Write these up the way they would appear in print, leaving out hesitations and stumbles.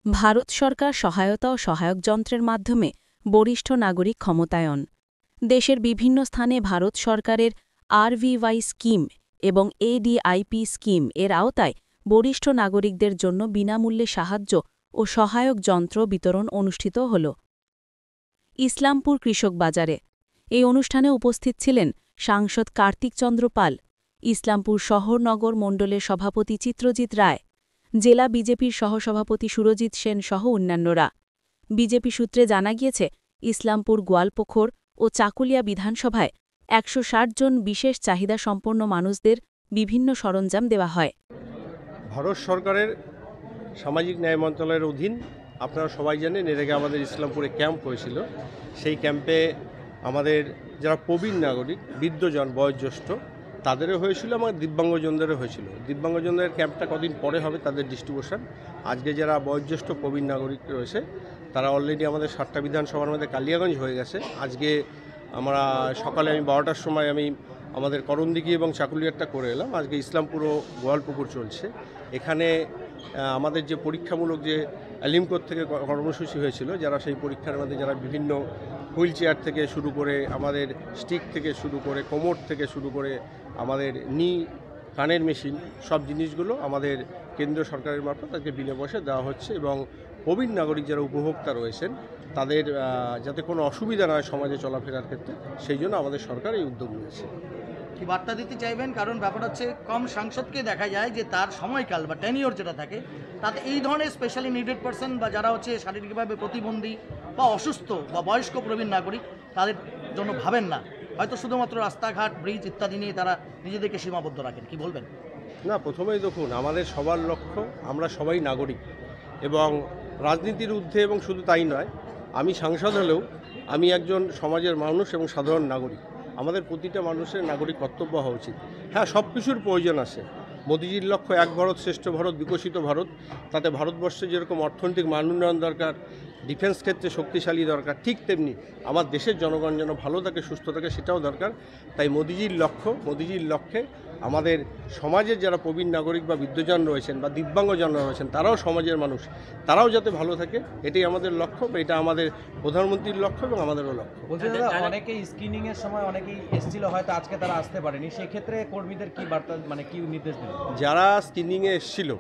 ভারত সরকার সহায়তা ও সহায়ক যন্ত্রের মাধ্যমে বরিষ্ঠ নাগরিক ক্ষমতায়ন। দেশের বিভিন্ন স্থানে ভারত সরকারের RVY স্কিম এবং ADIP স্কিম এর আওতায় বরিষ্ঠ নাগরিকদের জন্য বিনামূল্যে সাহায্য ও সহায়ক যন্ত্র বিতরণ অনুষ্ঠিত হল ইসলামপুর কৃষক বাজারে। এই অনুষ্ঠানে উপস্থিত ছিলেন সাংসদ কার্তিক চন্দ্র পাল, ইসলামপুর শহর নগর মণ্ডলের সভাপতি চিত্রজিৎ রায়, জেলা বিজেপির সহসভাপতি সুরজিৎ সেন সহ অন্যান্যরা। বিজেপি সূত্রে জানা গিয়েছে, ইসলামপুর গোয়ালপুকুর ও চাকুলিয়া বিধানসভায় ১৬০ জন বিশেষ চাহিদা সম্পন্ন মানুষদের বিভিন্ন সরঞ্জাম দেওয়া হয়। ভারত সরকারের সামাজিক ন্যায় মন্ত্রণালয়ের অধীন আপনারা সবাই জানেন, এর আগে আমাদের ইসলামপুরে ক্যাম্প হয়েছিল। সেই ক্যাম্পে আমাদের যারা প্রবীণ নাগরিক, বৃদ্ধজন, বয়োজ্যেষ্ঠ তাদেরও হয়েছিল, আমার দিব্যাঙ্গজনদেরও হয়েছিল। দিব্যাঙ্গজনদের ক্যাম্পটা কদিন পরে হবে তাদের ডিস্ট্রিবিউশন। আজকে যারা বয়োজ্যেষ্ঠ প্রবীণ নাগরিক রয়েছে তারা অলরেডি আমাদের 7টা বিধানসভার মধ্যে কালিয়াগঞ্জ হয়ে গেছে। আজকে আমরা সকালে 12টার সময় আমাদের করণদিঘি এবং চাকুলিয়ারটা করে এলাম। আজকে ইসলামপুর ও গোয়ালপুকুর চলছে। এখানে আমাদের যে পরীক্ষামূলক যে অ্যালিমকোর থেকে কর্মসূচি হয়েছিল, যারা সেই পরীক্ষার মধ্যে যারা বিভিন্ন হুইল চেয়ার থেকে শুরু করে, আমাদের স্টিক থেকে শুরু করে, কোমর থেকে শুরু করে, আমাদের কানের মেশিন, সব জিনিসগুলো আমাদের কেন্দ্রীয় সরকারের মারফত তাকে বিনা পয়সায় দেওয়া হচ্ছে। এবং প্রবীণ নাগরিক যারা উপভোক্তা রয়েছেন তাদের যাতে কোনো অসুবিধা না হয় সমাজে চলাফেরার ক্ষেত্রে, সেই জন্য আমাদের সরকার এই উদ্যোগ নিয়েছে। কি বার্তা দিতে চাইবেন? কারণ ব্যাপার হচ্ছে, কম সাংসদকে দেখা যায় যে তার সময়কাল বা টেনিওর যেটা থাকে, তাতে এই ধরনের স্পেশালি নিডেড পারসন বা যারা হচ্ছে শারীরিকভাবে প্রতিবন্ধী বা অসুস্থ বা বয়স্ক প্রবীণ নাগরিক, তাদের জন্য ভাবেন না, হয়তো শুধুমাত্র রাস্তাঘাট, ব্রিজ ইত্যাদি নিয়ে তারা নিজেদেরকে সীমাবদ্ধ রাখেন। কি বলবেন? না, প্রথমেই দেখুন, আমাদের সবার লক্ষ্য আমরা সবাই নাগরিক এবং রাজনীতির ঊর্ধ্বে। এবং শুধু তাই নয়, আমি সাংসদ হলেও আমি একজন সমাজের মানুষ এবং সাধারণ নাগরিক। আমাদের প্রতিটা মানুষের নাগরিক কর্তব্য হওয়া উচিত। হ্যাঁ, সব কিছুর প্রয়োজন আছে। মোদিজির লক্ষ্য এক ভারত শ্রেষ্ঠ ভারত, বিকশিত ভারত। তাতে ভারতবর্ষে যেরকম অর্থনৈতিক মান উন্নয়ন দরকার, ডিফেন্স ক্ষেত্রে শক্তিশালী দরকার, ঠিক তেমনি আমার দেশের জনগণ যেন ভালো থাকে, সুস্থ থাকে, সেটাও দরকার। তাই মোদিজির লক্ষ্যে আমাদের সমাজের যারা প্রবীণ নাগরিক বা বৃদ্ধজন রয়েছেন বা দিব্যাঙ্গজনরা রয়েছেন, তারাও সমাজের মানুষ, তারাও যাতে ভালো থাকে, এটাই আমাদের লক্ষ্য। এটা আমাদের প্রধানমন্ত্রীর লক্ষ্য এবং আমাদেরও লক্ষ্য। বলছি দাদা, অনেকেই স্ক্রিনিংয়ের সময় অনেকেই এসেছিল, হয়তো আজকে তারা আসতে পারেনি, সেক্ষেত্রে কর্মীদের কি বার্তা, মানে কি নির্দেশ দিলেন? যারা স্ক্রিনিংয়ে এসেছিল,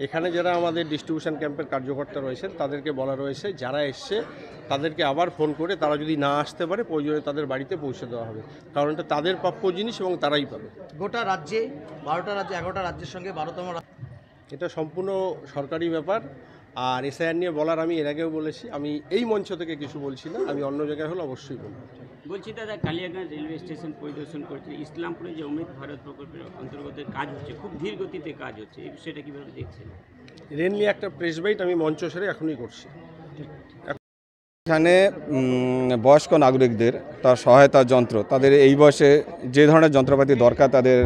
এখানে যারা আমাদের ডিস্ট্রিবিউশন ক্যাম্পের কার্যকর্তা রয়েছেন তাদেরকে বলা রয়েছে, যারা এসছে তাদেরকে আবার ফোন করে তারা যদি না আসতে পারে, প্রয়োজনে তাদের বাড়িতে পৌঁছে দেওয়া হবে। কারণ এটা তাদের প্রাপ্য জিনিস এবং তারাই পাবে। গোটা রাজ্যে 12টা রাজ্যে 11টা রাজ্যের সঙ্গে 12তম, এটা সম্পূর্ণ সরকারি ব্যাপার। আর এসআইআর নিয়ে বলার আমি এর আগেও বলেছি, আমি এই মঞ্চ থেকে কিছু বলছি না, আমি অন্য জায়গায় হলে অবশ্যই বলব। বলছি দাদা, কালিয়াগঞ্জ রেলওয়ে স্টেশন পরিদর্শন করছে, ইসলামপুরে যে অমৃত ভারত প্রকল্পের অন্তর্গত কাজ হচ্ছে, খুব ধীর গতিতে কাজ হচ্ছে, এই বিষয়টা কীভাবে দেখছেন? রেল নিয়ে একটা প্রেস বাইট আমি মঞ্চ সেরে এখনই করছি। এখানে বয়স্ক নাগরিকদের তার সহায়তা যন্ত্র, তাদের এই বয়সে যে ধরনের যন্ত্রপাতি দরকার তাদের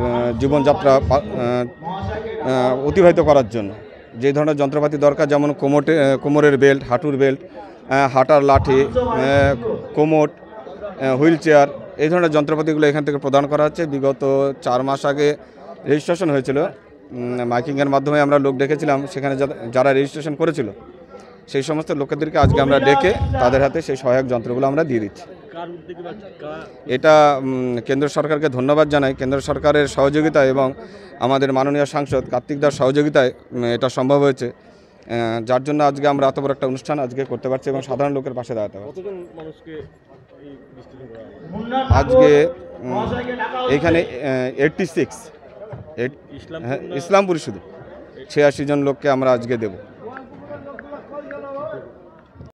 জীবনযাত্রা অতিবাহিত করার জন্য, যে ধরনের যন্ত্রপাতি দরকার, যেমন কোমরের বেল্ট, হাঁটুর বেল্ট, হাঁটার লাঠি, কোমর, হুইল চেয়ার, এই ধরনের যন্ত্রপাতিগুলো এখান থেকে প্রদান করা হচ্ছে। বিগত 4 মাস আগে রেজিস্ট্রেশন হয়েছিল, মাইকিংয়ের মাধ্যমে আমরা লোক ডেকেছিলাম, সেখানে যারা রেজিস্ট্রেশন করেছিল সেই সমস্ত লোকেদেরকে আজকে আমরা ডেকে তাদের হাতে সেই সহায়ক যন্ত্রগুলো আমরা দিয়ে দিচ্ছি। এটা কেন্দ্র সরকারকে ধন্যবাদ জানাই। কেন্দ্র সরকারের সহযোগিতা এবং আমাদের মাননীয় সাংসদ কার্তিক দার সহযোগিতায় এটা সম্ভব হয়েছে, যার জন্য আজকে আমরা এত বড় একটা অনুষ্ঠান আজকে করতে পারছি এবং সাধারণ লোকের পাশে দাঁড়াতে পারছি। আজকে এখানে 86 ইসলামপুরি শুধু 86 জন লোককে আমরা আজকে দেব।